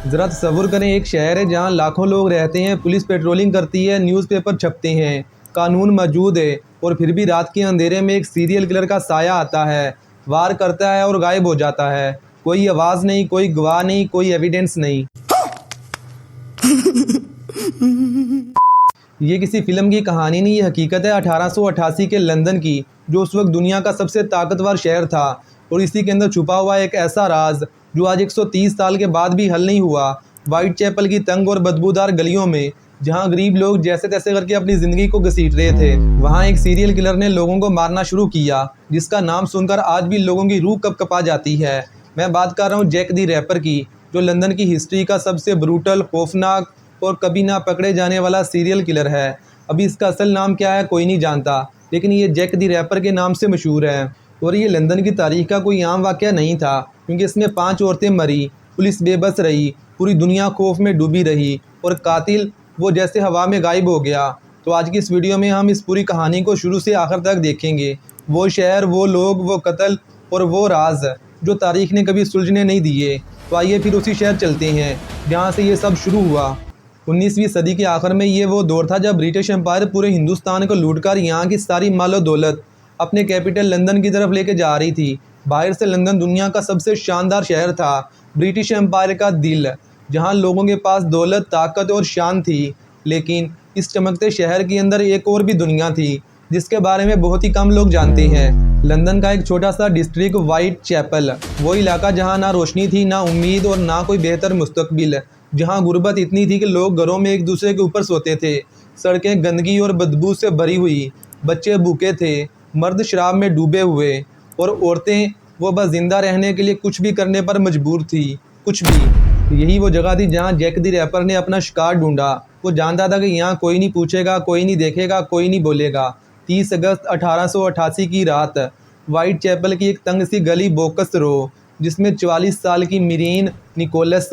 ज़रा तसव्वुर करें, एक शहर है जहाँ लाखों लोग रहते हैं, पुलिस पेट्रोलिंग करती है, न्यूज़पेपर छपते हैं, कानून मौजूद है, और फिर भी रात के अंधेरे में एक सीरियल किलर का साया आता है, वार करता है और गायब हो जाता है। कोई आवाज़ नहीं, कोई गवाह नहीं, कोई एविडेंस नहीं। ये किसी फिल्म की कहानी नहीं, ये हकीकत है 1888 के लंदन की, जो उस वक्त दुनिया का सबसे ताकतवर शहर था। और इसी के अंदर छुपा हुआ एक ऐसा राज जो आज 130 साल के बाद भी हल नहीं हुआ। वाइट चैपल की तंग और बदबूदार गलियों में, जहां गरीब लोग जैसे तैसे करके अपनी ज़िंदगी को घसीट रहे थे, वहां एक सीरियल किलर ने लोगों को मारना शुरू किया, जिसका नाम सुनकर आज भी लोगों की रूह कँपा जाती है। मैं बात कर रहा हूँ जैक द रैपर की, जो लंदन की हिस्ट्री का सबसे ब्रूटल, खौफनाक और कभी ना पकड़े जाने वाला सीरियल किलर है। अभी इसका असल नाम क्या है कोई नहीं जानता, लेकिन ये जैक द रैपर के नाम से मशहूर है। और ये लंदन की तारीख का कोई आम वाक़या नहीं था, क्योंकि इसमें 5 औरतें मरी, पुलिस बेबस रही, पूरी दुनिया खौफ में डूबी रही, और कातिल वो जैसे हवा में गायब हो गया। तो आज की इस वीडियो में हम इस पूरी कहानी को शुरू से आखिर तक देखेंगे। वो शहर, वो लोग, वो कत्ल और वो राज जो तारीख ने कभी सुलझने नहीं दिए। तो आइए फिर उसी शहर चलते हैं जहाँ से ये सब शुरू हुआ। 19वीं सदी के आखिर में ये वो दौर था जब ब्रिटिश एम्पायर पूरे हिंदुस्तान को लूटकर यहाँ की सारी मालो दौलत अपने कैपिटल लंदन की तरफ लेके जा रही थी। बाहर से लंदन दुनिया का सबसे शानदार शहर था, ब्रिटिश एम्पायर का दिल, जहाँ लोगों के पास दौलत, ताकत और शान थी। लेकिन इस चमकते शहर के अंदर एक और भी दुनिया थी, जिसके बारे में बहुत ही कम लोग जानते हैं। लंदन का एक छोटा सा डिस्ट्रिक्ट वाइट चैपल, वो इलाका जहाँ ना रोशनी थी, ना उम्मीद और ना कोई बेहतर मुस्तकबिल, जहाँ गुर्बत इतनी थी कि लोग घरों में एक दूसरे के ऊपर सोते थे, सड़कें गंदगी और बदबू से भरी हुई, बच्चे भूखे थे, मर्द शराब में डूबे हुए, और औरतें वो बस जिंदा रहने के लिए कुछ भी करने पर मजबूर थी, कुछ भी। यही वो जगह थी जहाँ जैक द रैपर ने अपना शिकार ढूंढा। वो जानता था कि यहाँ कोई नहीं पूछेगा, कोई नहीं देखेगा, कोई नहीं बोलेगा। 30 अगस्त 1888 की रात, वाइट चैपल की एक तंग सी गली बोकस रो, जिसमें 44 साल की मिरीन निकोलस,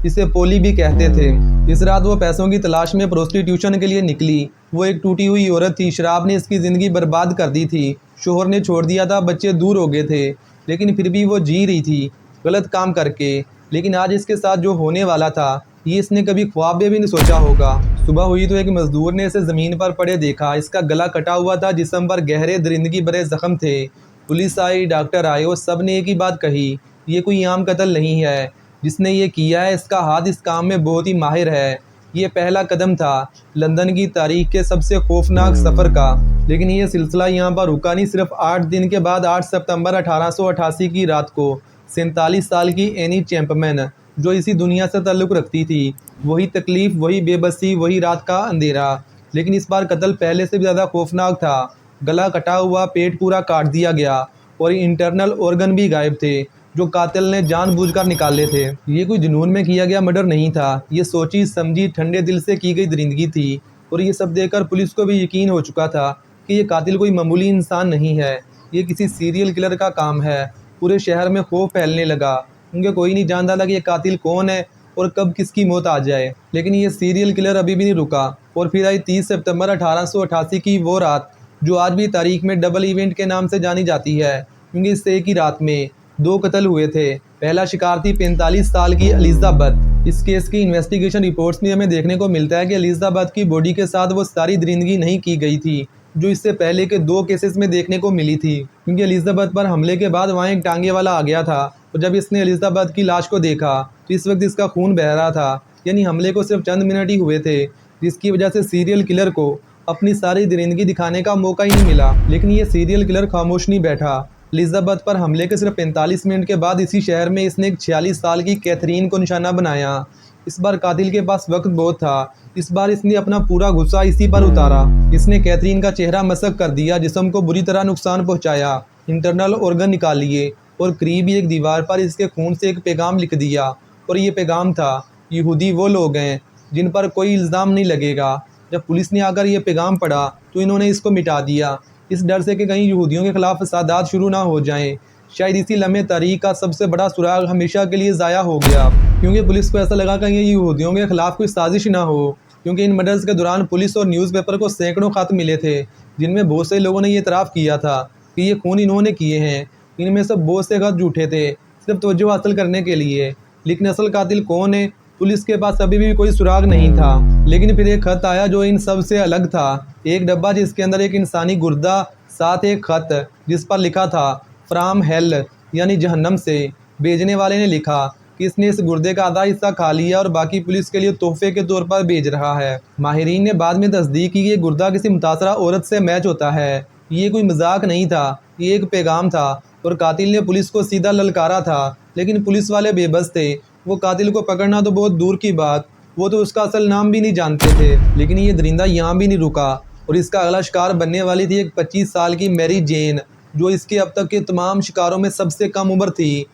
इसे पोली भी कहते थे, इस रात वो पैसों की तलाश में प्रोस्टिट्यूशन के लिए निकली। वो एक टूटी हुई औरत थी, शराब ने इसकी ज़िंदगी बर्बाद कर दी थी, शोहर ने छोड़ दिया था, बच्चे दूर हो गए थे, लेकिन फिर भी वो जी रही थी, गलत काम करके। लेकिन आज इसके साथ जो होने वाला था, ये इसने कभी ख्वाब में भी नहीं सोचा होगा। सुबह हुई तो एक मजदूर ने इसे ज़मीन पर पड़े देखा। इसका गला कटा हुआ था, जिस्म पर गहरे दरिंदगी भरे जख्म थे। पुलिस आई, डॉक्टर आए, और सब ने एक ही बात कही, ये कोई आम कत्ल नहीं है। जिसने ये किया है, इसका हाथ इस काम में बहुत ही माहिर है। ये पहला कदम था लंदन की तारीख के सबसे खौफनाक सफ़र का। लेकिन ये सिलसिला यहाँ पर रुका नहीं। सिर्फ 8 दिन के बाद 8 सितंबर 1888 की रात को 47 साल की एनी चैंपमैन, जो इसी दुनिया से ताल्लुक़ रखती थी, वही तकलीफ़, वही बेबसी, वही रात का अंधेरा। लेकिन इस बार कत्ल पहले से भी ज़्यादा खौफनाक था। गला कटा हुआ, पेट पूरा काट दिया गया, और इंटरनल ऑर्गन भी गायब थे, जो कातिल ने जानबूझकर निकाले थे। ये कोई जुनून में किया गया मर्डर नहीं था, ये सोची समझी ठंडे दिल से की गई दरिंदगी थी। और ये सब देखकर पुलिस को भी यकीन हो चुका था कि ये कातिल कोई मामूली इंसान नहीं है, ये किसी सीरियल किलर का काम है। पूरे शहर में खौफ फैलने लगा, क्योंकि कोई नहीं जानता था कि ये कातिल कौन है और कब किसकी मौत आ जाए। लेकिन ये सीरियल किलर अभी भी नहीं रुका, और फिर आई 30 सितंबर 1888 की वो रात, जो आज भी तारीख में डबल इवेंट के नाम से जानी जाती है, क्योंकि इससे एक ही रात में 2 कत्ल हुए थे। पहला शिकार थी 45 साल की एलिजाबेथ। इस केस की इन्वेस्टिगेशन रिपोर्ट्स में हमें देखने को मिलता है कि एलिजाबेथ की बॉडी के साथ वो सारी दरिंदगी नहीं की गई थी, जो इससे पहले के 2 केसेस में देखने को मिली थी। क्योंकि एलिजाबेथ पर हमले के बाद वहाँ एक टांगे वाला आ गया था, और जब इसने एलिजाबेथ की लाश को देखा तो इस वक्त इसका खून बह रहा था। यानी हमले को सिर्फ चंद मिनट ही हुए थे, जिसकी वजह से सीरियल किलर को अपनी सारी दरिंदगी दिखाने का मौका ही नहीं मिला। लेकिन ये सीरियल किलर खामोश नहीं बैठा। एलिजाबेथ पर हमले के सिर्फ 45 मिनट के बाद इसी शहर में इसने एक 46 साल की कैथरीन को निशाना बनाया। इस बार कातिल के पास वक्त बहुत था। इस बार इसने अपना पूरा गुस्सा इसी पर उतारा। इसने कैथरीन का चेहरा मसक कर दिया, जिस्म को बुरी तरह नुकसान पहुंचाया, इंटरनल ऑर्गन निकाल लिए, और करीबी एक दीवार पर इसके खून से एक पैगाम लिख दिया। और ये पैगाम था, यहूदी वो लोग हैं जिन पर कोई इल्ज़ाम नहीं लगेगा। जब पुलिस ने आकर ये पैगाम पढ़ा तो इन्होंने इसको मिटा दिया, इस डर से कि कहीं यहूदियों के खिलाफ फसादात शुरू ना हो जाएं। शायद इसी लम्हे तारीख का सबसे बड़ा सुराग हमेशा के लिए ज़ाया हो गया, क्योंकि पुलिस को ऐसा लगा कि ये यहूदियों के खिलाफ कोई साजिश ना हो। क्योंकि इन मर्डर्स के दौरान पुलिस और न्यूज़पेपर को सैकड़ों खत मिले थे, जिनमें बहुत से लोगों ने ये इतराफ़ किया था कि ये खून इन्होंने किए हैं। इनमें से बहुत से खत झूठे थे, सिर्फ तवज्जो हासिल करने के लिए। लेकिन असल कातिल कौन है, पुलिस के पास अभी भी कोई सुराग नहीं था। लेकिन फिर एक खत आया जो इन सब से अलग था। एक डब्बा जिसके अंदर एक इंसानी गुर्दा, साथ एक खत जिस पर लिखा था फ्राम हेल यानी जहन्नम से। भेजने वाले ने लिखा कि इसने इस गुर्दे का आधा हिस्सा खा लिया और बाकी पुलिस के लिए तोहफे के तौर पर भेज रहा है। माहिरीन ने बाद में तस्दीक की कि ये गुर्दा किसी मुतासरा औरत से मैच होता है। ये कोई मजाक नहीं था, ये एक पैगाम था और कातिल ने पुलिस को सीधा ललकारा था। लेकिन पुलिस वाले बेबस थे। वो कातिल को पकड़ना तो बहुत दूर की बात, वो तो उसका असल नाम भी नहीं जानते थे। लेकिन ये दरिंदा यहाँ भी नहीं रुका और इसका अगला शिकार बनने वाली थी एक 25 साल की मैरी जेन, जो इसके अब तक के तमाम शिकारों में सबसे कम उम्र थी।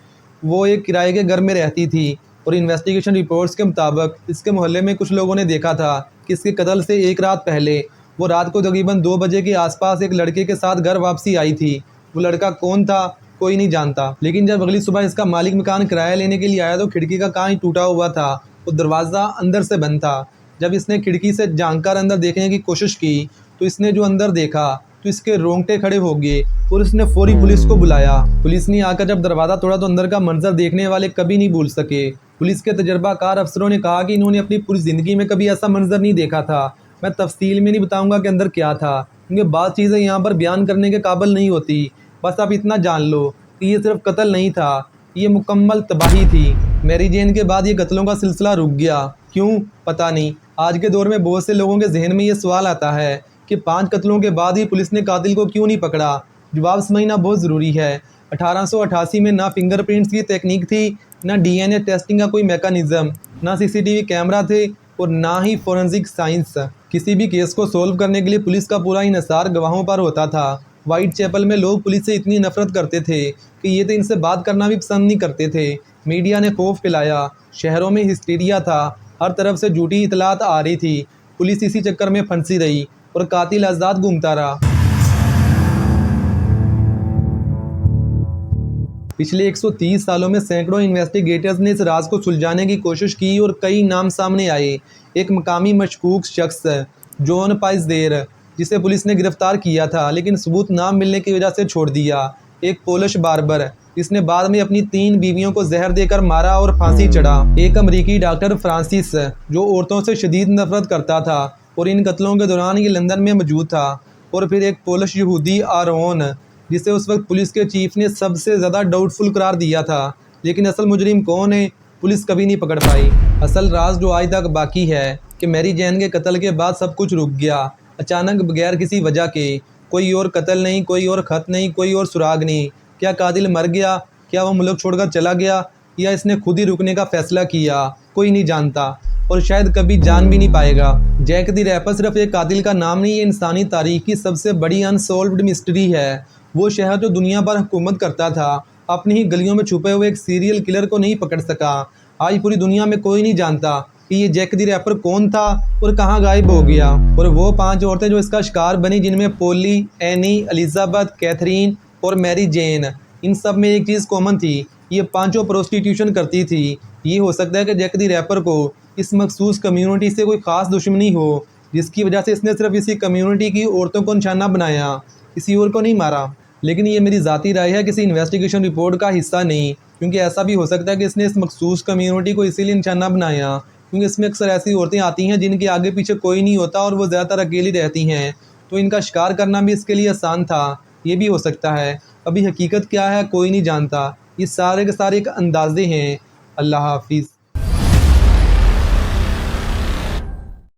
वो एक किराए के घर में रहती थी और इन्वेस्टिगेशन रिपोर्ट्स के मुताबिक इसके मोहल्ले में कुछ लोगों ने देखा था कि इसके कत्ल से एक रात पहले वो रात को तकरीबन 2 बजे के आसपास एक लड़के के साथ घर वापसी आई थी। वो लड़का कौन था कोई नहीं जानता। लेकिन जब अगली सुबह इसका मालिक मकान किराया लेने के लिए आया तो खिड़की का कांच टूटा हुआ था, वो दरवाज़ा अंदर से बंद था। जब इसने खिड़की से झांक कर अंदर देखने की कोशिश की तो इसने जो अंदर देखा तो इसके रोंगटे खड़े हो गए और इसने फौरी पुलिस को बुलाया। पुलिस ने आकर जब दरवाज़ा तोड़ा तो अंदर का मंजर देखने वाले कभी नहीं भूल सके। पुलिस के तजर्बाकार अफसरों ने कहा कि इन्होंने अपनी पूरी ज़िंदगी में कभी ऐसा मंजर नहीं देखा था। मैं तफसील में नहीं बताऊंगा कि अंदर क्या था, क्योंकि बात चीज़ें यहाँ पर बयान करने के काबिल नहीं होती। बस आप इतना जान लो कि ये सिर्फ कत्ल नहीं था, ये मुकम्मल तबाही थी। मैरी जेन के बाद ये कत्लों का सिलसिला रुक गया। क्यों पता नहीं। आज के दौर में बहुत से लोगों के जहन में ये सवाल आता है कि 5 कत्लों के बाद ही पुलिस ने कातिल को क्यों नहीं पकड़ा। जवाब समझना बहुत ज़रूरी है। 1888 में ना फिंगरप्रिंट्स की तकनीक थी, ना डीएनए टेस्टिंग का कोई मैकेनिज़्म, ना सीसीटीवी कैमरा थे और ना ही फोरेंसिक साइंस। किसी भी केस को सोल्व करने के लिए पुलिस का पूरा इन्हिसार गवाहों पर होता था। वाइट चैपल में लोग पुलिस से इतनी नफरत करते थे कि ये तो इनसे बात करना भी पसंद नहीं करते थे। मीडिया ने खौफ फैलाया, शहरों में हिस्टीरिया था, हर तरफ से झूठी इतलात आ रही थी। पुलिस इसी चक्कर में फंसी रही और कातिल आज़ाद घूमता रहा। पिछले 130 सालों में सैकड़ों इन्वेस्टिगेटर्स ने इस राज को सुलझाने की कोशिश की और कई नाम सामने आए। एक मकामी मशकूक शख्स जॉन पाइसदेर, जिसे पुलिस ने गिरफ्तार किया था लेकिन सबूत ना मिलने की वजह से छोड़ दिया। एक पोलिश बार्बर, जिसने बाद में अपनी 3 बीवियों को जहर देकर मारा और फांसी चढ़ा। एक अमरीकी डॉक्टर फ्रांसिस, जो औरतों से शदीद नफरत करता था और इन कत्लों के दौरान ये लंदन में मौजूद था। और फिर एक पोलिश यहूदी आरोन, जिसे उस वक्त पुलिस के चीफ ने सबसे ज़्यादा डाउटफुल करार दिया था। लेकिन असल मुजरिम कौन है, पुलिस कभी नहीं पकड़ पाई। असल राज जो आज तक बाकी है कि मैरी जैन के कत्ल के बाद सब कुछ रुक गया। अचानक बगैर किसी वजह के, कोई और कत्ल नहीं, कोई और ख़त नहीं, कोई और सुराग नहीं। क्या कातिल मर गया? क्या वो मुल्क छोड़कर चला गया या इसने खुद ही रुकने का फ़ैसला किया? कोई नहीं जानता और शायद कभी जान भी नहीं पाएगा। जैक द रैपर सिर्फ एक कातिल का नाम नहीं, ये इंसानी तारीख की सबसे बड़ी अनसॉल्व्ड मिस्ट्री है। वो शहर जो दुनिया पर हुकूमत करता था, अपनी ही गलियों में छुपे हुए एक सीरियल किलर को नहीं पकड़ सका। आज पूरी दुनिया में कोई नहीं जानता कि ये जैक द रैपर कौन था और कहाँ गायब हो गया। और वो 5 औरतें जो इसका शिकार बनी, जिनमें पोली, एनी, एलिजाबेथ, कैथरीन और मैरी जेन, इन सब में एक चीज़ कॉमन थी, ये 5 प्रोस्टिट्यूशन करती थी। ये हो सकता है कि जैक द रैपर को इस मखसूस कम्यूनिटी से कोई ख़ास दुश्मनी हो, जिसकी वजह से इसने सिर्फ इसी कम्यूनिटी की औरतों को निशाना बनाया, किसी और को नहीं मारा। लेकिन ये मेरी ज़ाती राय है, किसी इन्वेस्टिगेशन रिपोर्ट का हिस्सा नहीं, क्योंकि ऐसा भी हो सकता है कि इसने इस मखसूस कम्यूनिटी को इसीलिए निशाना बनाया क्योंकि इसमें अक्सर ऐसी औरतें आती हैं जिनके आगे पीछे कोई नहीं होता और वो ज़्यादातर अकेली रहती हैं, तो इनका शिकार करना भी इसके लिए आसान था। ये भी हो सकता है। अभी हकीकत क्या है कोई नहीं जानता। ये सारे के सारे एक अंदाजे हैं। अल्लाह हाफिज़।